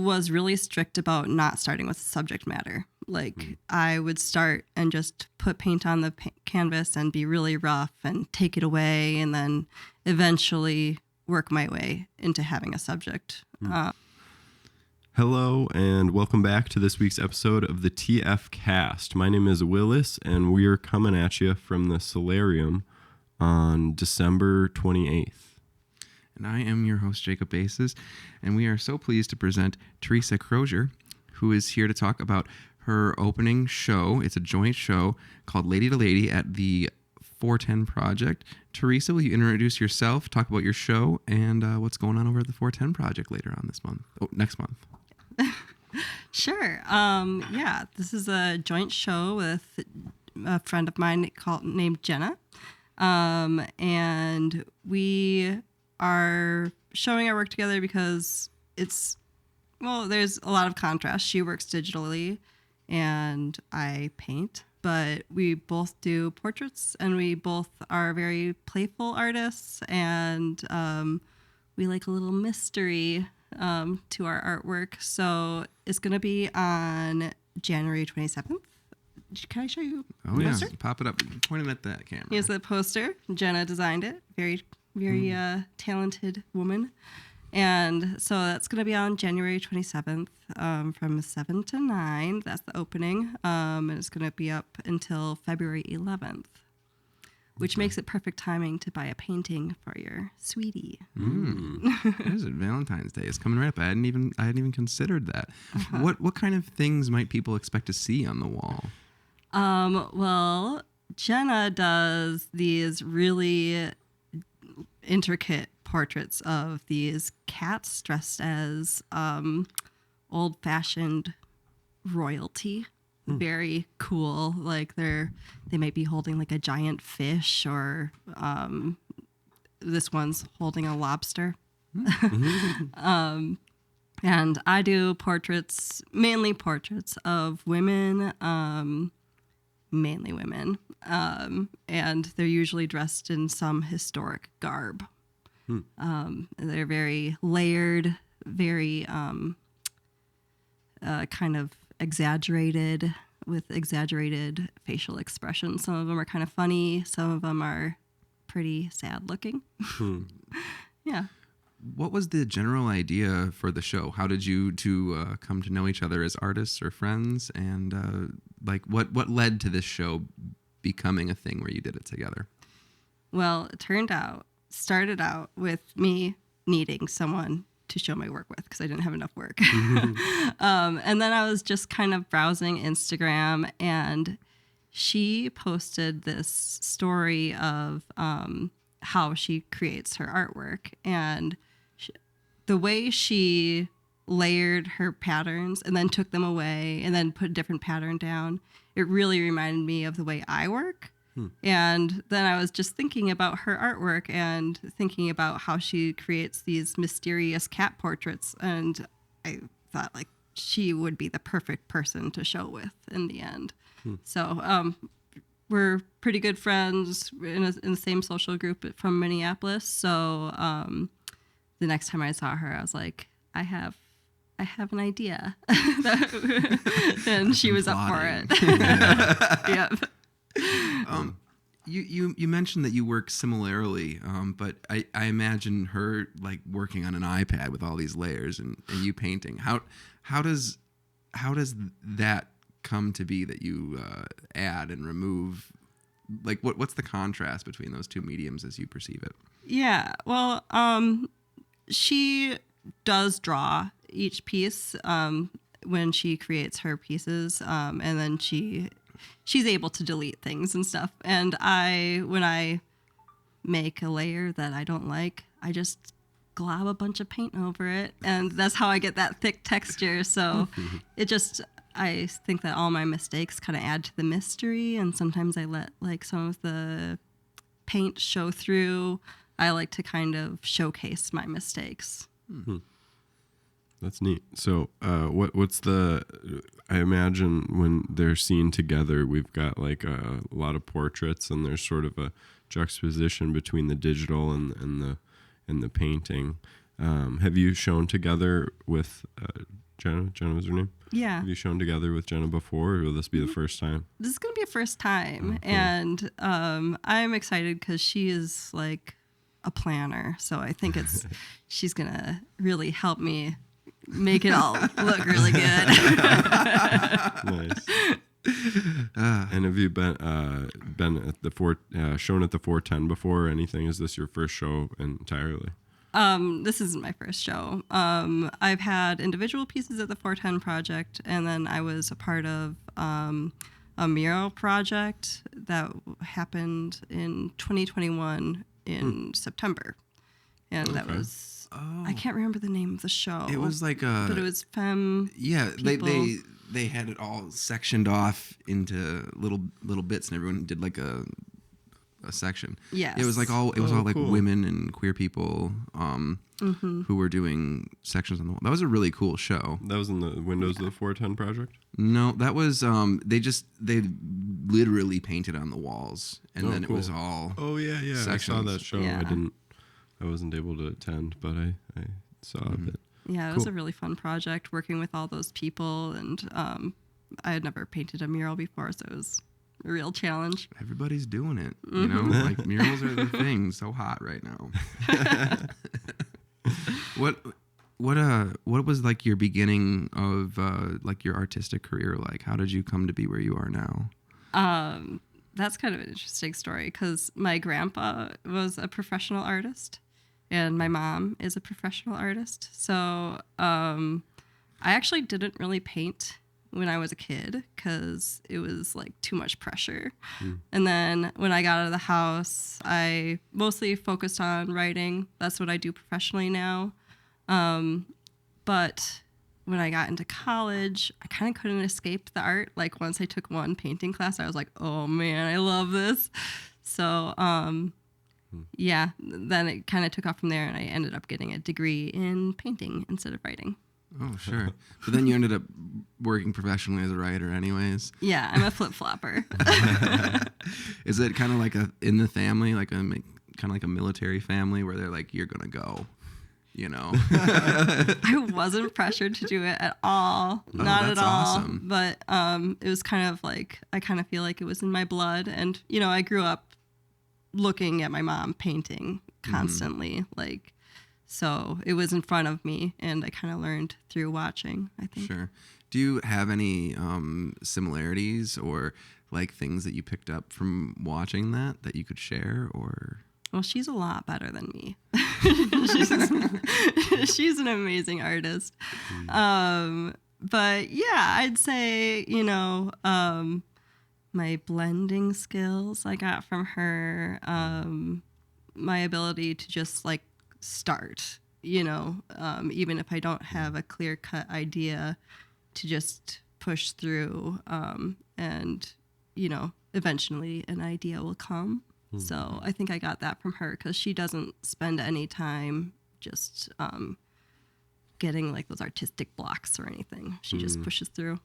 was really strict about not starting with subject matter. Like I would start and just put paint on the canvas and be really rough and take it away, and then eventually work my way into having a subject. Hello and welcome back to this week's episode of the TF Cast. My name is Willis and we are coming at you from the Solarium on December 28th. And I am your host, Jacob Bases, and we are so pleased to present Theresa Crozier, who is here to talk about her opening show. It's a joint show called Lady to Lady at the 410 Project. Theresa, will you introduce yourself, talk about your show, and what's going on over at the 410 Project later on next month? Sure. This is a joint show with a friend of mine named Jenna. And we are showing our work together because there's a lot of contrast. She works digitally and I paint, but we both do portraits and we both are very playful artists, and we like a little mystery to our artwork. So it's going to be on January 27th. Can I show you the poster? Yeah. Pop it up. Point it at that camera. Here's the poster. Jenna designed it. Very, very talented woman. And so that's going to be on January 27th from 7 to 9. That's the opening. And it's going to be up until February 11th. Which makes it perfect timing to buy a painting for your sweetie. It is Valentine's Day. It's coming right up. I hadn't even considered that. What kind of things might people expect to see on the wall? Well, Jenna does these really intricate portraits of these cats dressed as old-fashioned royalty. Very cool. Like they might be holding like a giant fish, or this one's holding a lobster. And I do mainly portraits of women, mainly women, and they're usually dressed in some historic garb. They're very layered, very kind of exaggerated, with exaggerated facial expressions. Some of them are kind of funny. Some of them are pretty sad looking. Yeah. What was the general idea for the show? How did you two come to know each other as artists or friends? And what led to this show becoming a thing where you did it together? Well, it started out with me needing someone to show my work with because I didn't have enough work. And then I was just kind of browsing Instagram, and she posted this story of how she creates her artwork, and the way she layered her patterns and then took them away and then put a different pattern down, it really reminded me of the way I work. And then I was just thinking about her artwork and thinking about how she creates these mysterious cat portraits. And I thought like she would be the perfect person to show with in the end. So we're pretty good friends in the same social group from Minneapolis. So the next time I saw her, I was like, I have an idea. And she was up for it. Yep. You mentioned that you work similarly, but I imagine her like working on an iPad with all these layers and you painting. How does that come to be that you add and remove? Like what's the contrast between those two mediums as you perceive it? Yeah, well, she does draw each piece when she creates her pieces, and then she's able to delete things and stuff. And when I make a layer that I don't like, I just glob a bunch of paint over it, and that's how I get that thick texture. So I think that all my mistakes kind of add to the mystery, and sometimes I let like some of the paint show through. I like to kind of showcase my mistakes. That's neat. So what's I imagine when they're seen together, we've got like a lot of portraits, and there's sort of a juxtaposition between the digital and the painting. Have you shown together with Jenna? Jenna was her name? Yeah. Have you shown together with Jenna before, or will this be the first time? This is going to be a first time. Oh, cool. And I'm excited because she is like a planner. So I think she's going to really help me make it all look really good. Nice. And have you been at the shown at the 410 before or anything? Is this your first show entirely? This isn't my first show. I've had individual pieces at the 410 project, and then I was a part of a mural project that happened in 2021 in September. And that was, I can't remember the name of the show. It was like but it was femme. Yeah, people. they had it all sectioned off into little bits, and everyone did like a section. Yes. It was like all like cool. women and queer people who were doing sections on the wall. That was a really cool show. That was in the windows of the 410 project? No, that was they literally painted on the walls, and then cool. it was all Oh yeah. sections. I saw that show. Yeah. I wasn't able to attend, but I saw a bit. Yeah, it was Cool. a really fun project working with all those people. And I had never painted a mural before, so it was a real challenge. Everybody's doing it, you know. Like murals are the thing, so hot right now. What was like your beginning of like your artistic career like? How did you come to be where you are now? That's kind of an interesting story because my grandpa was a professional artist and my mom is a professional artist. So I actually didn't really paint when I was a kid because it was like too much pressure. And then when I got out of the house, I mostly focused on writing. That's what I do professionally now. But when I got into college, I kind of couldn't escape the art. Like once I took one painting class, I was like, oh man, I love this. So, yeah, then it kind of took off from there and I ended up getting a degree in painting instead of writing. Oh, sure. But then you ended up working professionally as a writer anyways. Yeah, I'm a flip-flopper. Is it kind of like in the family, like kind of like a military family where they're like, you're going to go, you know? I wasn't pressured to do it at all. Not at that's all. awesome. But it was kind of like, I kind of feel like it was in my blood. And, you know, I grew up looking at my mom painting constantly. Like, so it was in front of me and I kind of learned through watching, I think. Sure. Do you have any similarities or like things that you picked up from watching that you could share or... Well, she's a lot better than me. She's an amazing artist. But yeah, I'd say, you know, my blending skills I got from her, my ability to just like start, you know, even if I don't have a clear cut idea, to just push through and, you know, eventually an idea will come. So I think I got that from her because she doesn't spend any time just getting like those artistic blocks or anything. She just pushes through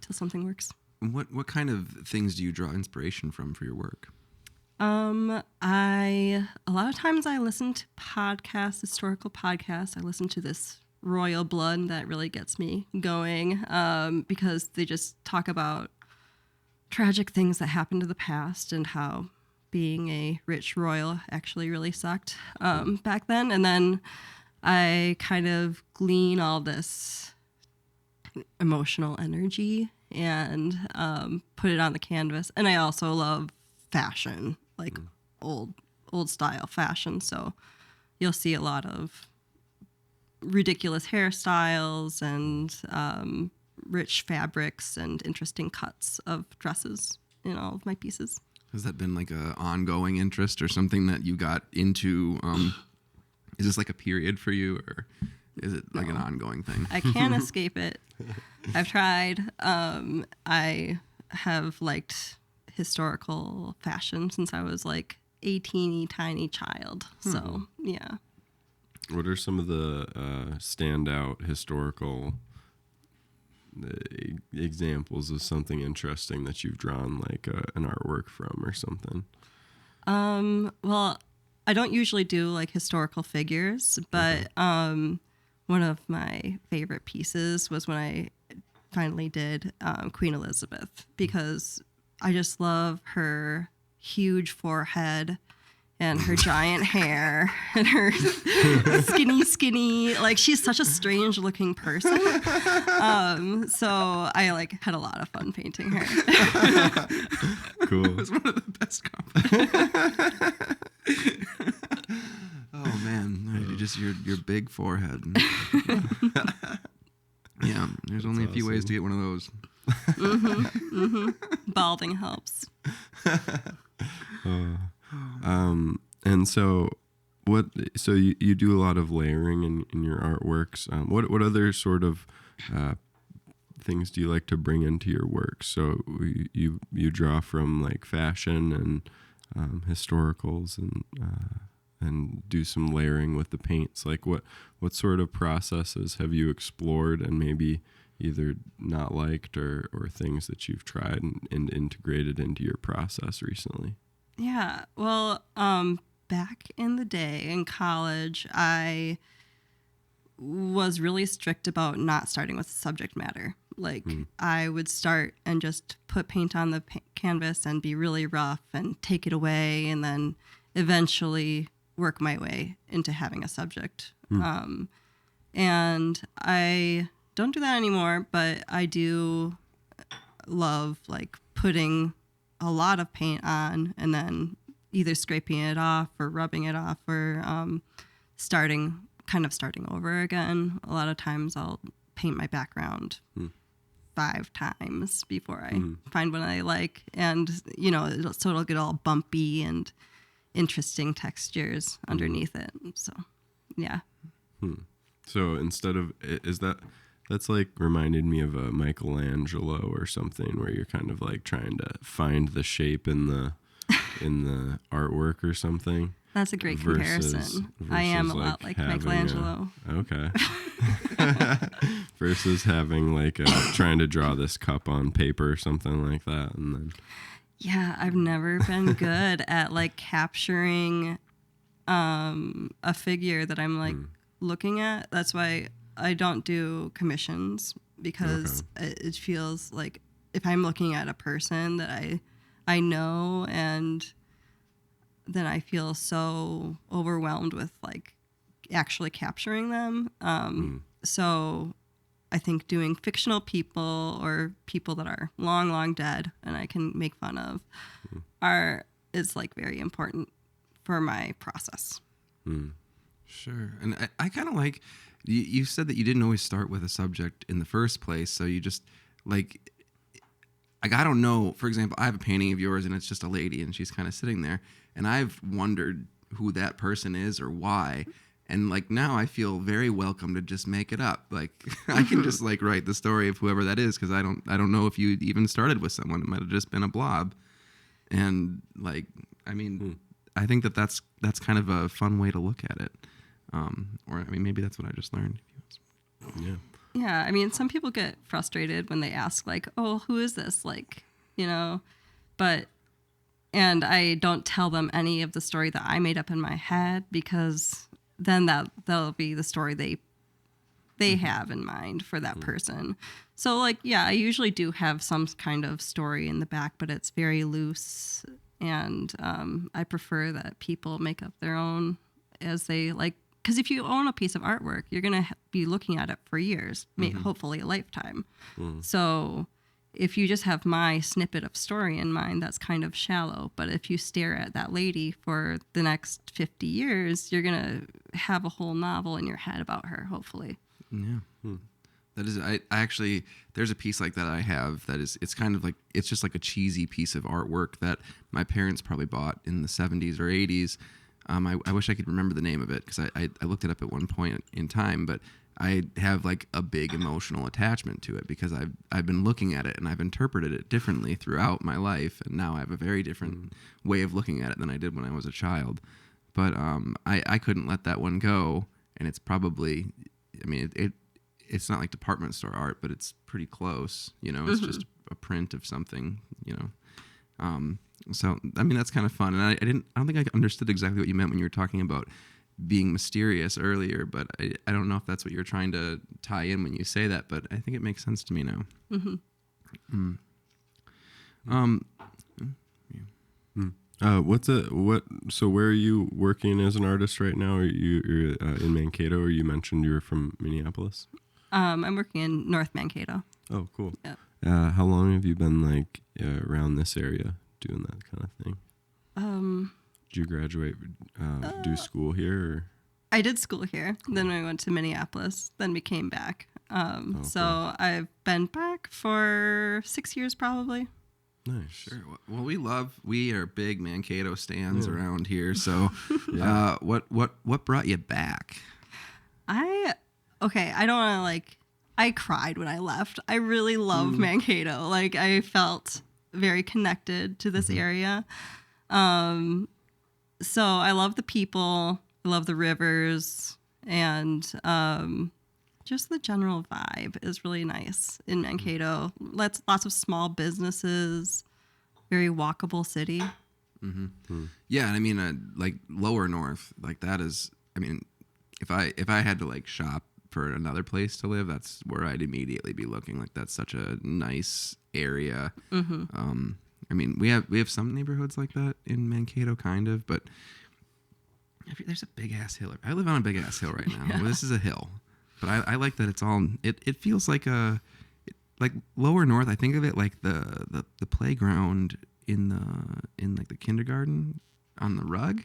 till something works. What kind of things do you draw inspiration from for your work? A lot of times I listen to podcasts, historical podcasts. I listen to this Royal Blood that really gets me going because they just talk about tragic things that happened to the past and how being a rich royal actually really sucked back then. And then I kind of glean all this emotional energy and put it on the canvas. And I also love fashion, like old style fashion. So you'll see a lot of ridiculous hairstyles and rich fabrics and interesting cuts of dresses in all of my pieces. Has that been like a ongoing interest or something that you got into? Is this like a period for you or is it like an ongoing thing? I can't escape it. I've tried. I have liked historical fashion since I was like a teeny tiny child. So, yeah. What are some of the standout historical examples of something interesting that you've drawn, like an artwork from or something? Well, I don't usually do like historical figures, but one of my favorite pieces was when I finally did Queen Elizabeth, because I just love her huge forehead and her giant hair and her skinny, like she's such a strange looking person. So I like had a lot of fun painting her. Cool. It was one of the best compliments. Oh man, just your big forehead. Yeah, there's only a few ways to get one of those. Balding helps. And so you do a lot of layering in your artworks. What other sort of things do you like to bring into your work? So you draw from like fashion and historicals and do some layering with the paints. Like what sort of processes have you explored and maybe either not liked or things that you've tried and integrated into your process recently? Yeah, well, back in the day in college, I was really strict about not starting with subject matter. Like I would start and just put paint on the canvas and be really rough and take it away, and then eventually work my way into having a subject. And I don't do that anymore, but I do love like putting a lot of paint on and then either scraping it off or rubbing it off or starting over again. A lot of times I'll paint my background 5 times before I find one I like, and so it'll get all bumpy and interesting textures underneath it. So yeah. So instead of that's like reminded me of a Michelangelo or something, where you're kind of like trying to find the shape in the artwork or something. That's a great comparison. I am a lot like Michelangelo. Okay. Versus having like trying to draw this cup on paper or something like that, and then. Yeah, I've never been good at like capturing a figure that I'm like looking at. That's why I don't do commissions, because it feels like if I'm looking at a person that I know, and then I feel so overwhelmed with like actually capturing them. So I think doing fictional people or people that are long dead and I can make fun of is like very important for my process. Sure. And I kind of like, you said that you didn't always start with a subject in the first place. So you just like I don't know, for example, I have a painting of yours and it's just a lady and she's kind of sitting there, and I've wondered who that person is or why. And like now I feel very welcome to just make it up. Like I can just like write the story of whoever that is, because I don't know if you even started with someone. It might have just been a blob. And like, I mean, I think that's kind of a fun way to look at it. Or I mean, maybe that's what I just learned. Yeah. Yeah, I mean, some people get frustrated when they ask like, "Oh, who is this?" Like, and I don't tell them any of the story that I made up in my head, because then that'll be the story they have in mind for that person. So like, yeah, I usually do have some kind of story in the back, but it's very loose, and I prefer that people make up their own as they like. Because if you own a piece of artwork, you're going to be looking at it for years, hopefully a lifetime. So if you just have my snippet of story in mind, that's kind of shallow. But if you stare at that lady for the next 50 years, you're going to have a whole novel in your head about her, hopefully. Yeah. That is, I actually, there's a piece like that I have that is, it's kind of like, it's just like a cheesy piece of artwork that my parents probably bought in the 70s or 80s. I wish I could remember the name of it, because I looked it up at one point in time, but I have like a big emotional attachment to it, because I've been looking at it and I've interpreted it differently throughout my life, and now I have a very different way of looking at it than I did when I was a child. But I couldn't let that one go, and it's probably, I mean, it's not like department store art, but it's pretty close. It's just a print of something. So I mean, that's kind of fun, and I don't think I understood exactly what you meant when you were talking about being mysterious earlier, but I don't know if that's what you're trying to tie in when you say that, but I think it makes sense to me now. Mm-hmm. So where are you working as an artist right now? You're in Mankato, or you mentioned you were from Minneapolis? I'm working in North Mankato. Oh, cool. Yep. How long have you been like around this area doing that kind of thing? Did you graduate, do school here? Or? I did school here. Cool. Then I went to Minneapolis. Then we came back. So I've been back for 6 years probably. Nice. Sure. Well, we are big Mankato stands around here. So, what brought you back? I don't want to I cried when I left. I really love Mankato. Like, I felt very connected to this area. So I love the people. I love the rivers, and just the general vibe is really nice in Mankato. Lots of small businesses, very walkable city. Mm-hmm. Yeah, and I mean, like lower north, like that is. I mean, if I had to like shop for another place to live, that's where I'd immediately be looking. Like that's such a nice area. Mm-hmm. I mean, we have some neighborhoods like that in Mankato, kind of, but there's a big ass hill. I live on a big ass hill right now. Well, this is a hill. But I like that it's all. It feels like like lower north. I think of it like the playground in like the kindergarten on the rug.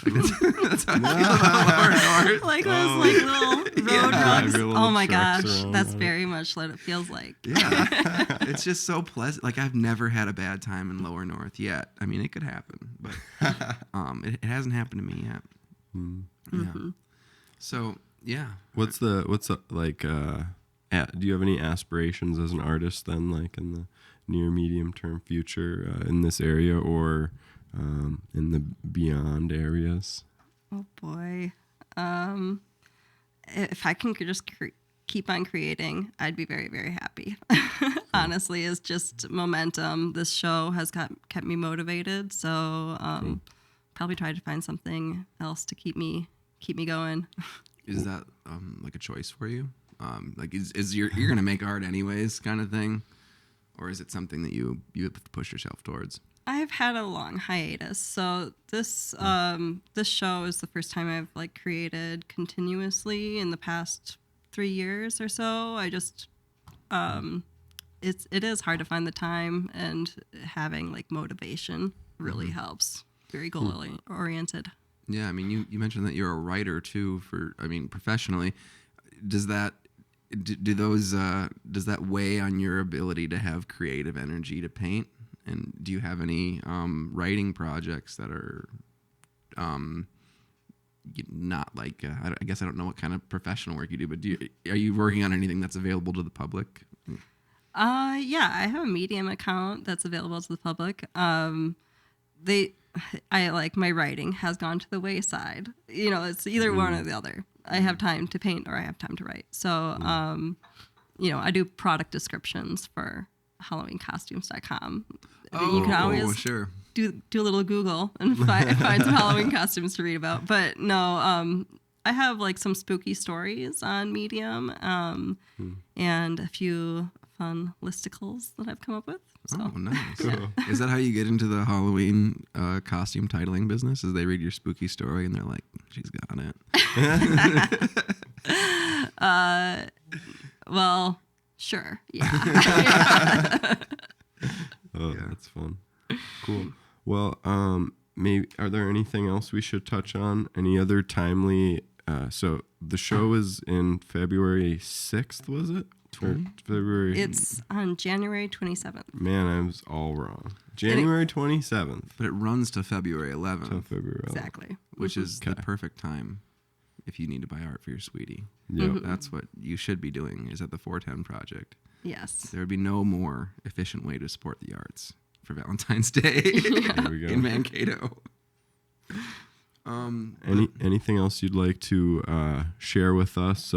Like that's how I feel about lower north. Like those like little road rugs. Little Oh my gosh, that's it. Very much what it feels like. Yeah, it's just so pleasant. Like I've never had a bad time in lower north yet. I mean, it could happen, but it hasn't happened to me yet. Yeah. So. Yeah. What's the like? Do you have any aspirations as an artist then, like in the near medium term future in this area or in the beyond areas? Oh boy, if I can just keep on creating, I'd be very, very happy. Honestly, it's just momentum. This show has kept me motivated, so probably try to find something else to keep me going. Is that like a choice for you? Like is you're gonna make art anyways, kind of thing, or is it something that you have to push yourself towards? I've had a long hiatus, so this show is the first time I've like created continuously in the past 3 years or so. I just it is hard to find the time, and having like motivation really helps. Very goal oriented. Yeah, I mean, you mentioned that you're a writer too. Professionally, does that does that weigh on your ability to have creative energy to paint? And do you have any writing projects that are not like I guess I don't know what kind of professional work you do, but are you working on anything that's available to the public? Yeah, I have a Medium account that's available to the public. I like my writing has gone to the wayside. You know, it's either one or the other. I have time to paint or I have time to write. So, I do product descriptions for HalloweenCostumes.com. You can always do a little Google and find some Halloween costumes to read about. But no, I have like some spooky stories on Medium and a few fun listicles that I've come up with. So. Oh, nice. Cool. Is that how you get into the Halloween costume titling business? Is they read your spooky story and they're like, she's got it? Well, sure. Yeah. That's fun. Cool. Well, maybe are there anything else we should touch on? Any other timely? So the show is in February 6th, was it? February. It's on January 27th. Man, I was all wrong. January 27th. But it runs to February 11th. Exactly. Which is the perfect time if you need to buy art for your sweetie. Yeah. That's what you should be doing, is at the 410 Project. Yes. There would be no more efficient way to support the arts for Valentine's Day There we go. in Mankato. Anything else you'd like to share with us,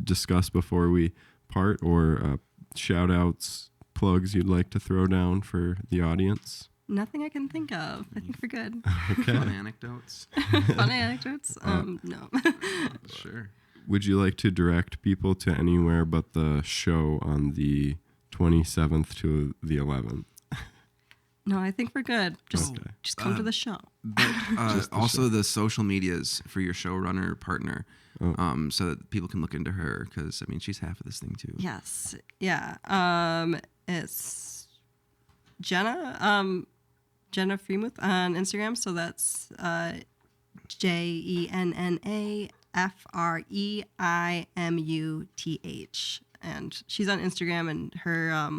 discuss before we part, or shout outs, plugs you'd like to throw down for the audience? Nothing I can think of. I think we're good. Okay. Fun anecdotes. Fun anecdotes? No. Sure. Would you like to direct people to anywhere but the show on the 27th to the 11th? No, I think we're good. Just Okay. come to the show. But Just the also the social medias for your showrunner partner, Oh. so that people can look into her, because I mean she's half of this thing too. Yes. Yeah. It's Jenna. Jenna Freimuth on Instagram. So that's JennaFreimuth, and she's on Instagram, and her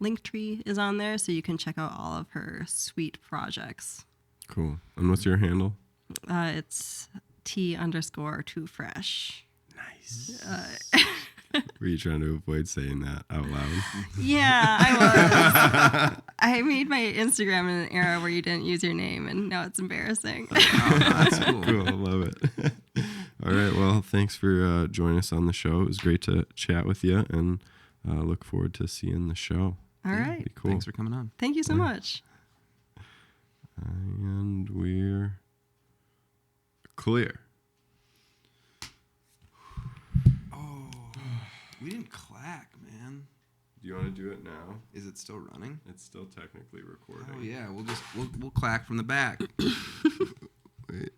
link tree is on there, so you can check out all of her sweet projects. Cool. And what's your handle? It's T_2fresh. Nice. Were you trying to avoid saying that out loud? Yeah, I was. I made my Instagram in an era where you didn't use your name, and now it's embarrassing. Oh, that's cool. Cool. I love it. All right. Well, thanks for joining us on the show. It was great to chat with you, and look forward to seeing the show. All right. Be cool. Thanks for coming on. Thank you so much. And we're clear. Oh, we didn't clack, man. Do you want to do it now? Is it still running? It's still technically recording. Oh yeah, we'll clack from the back. Wait.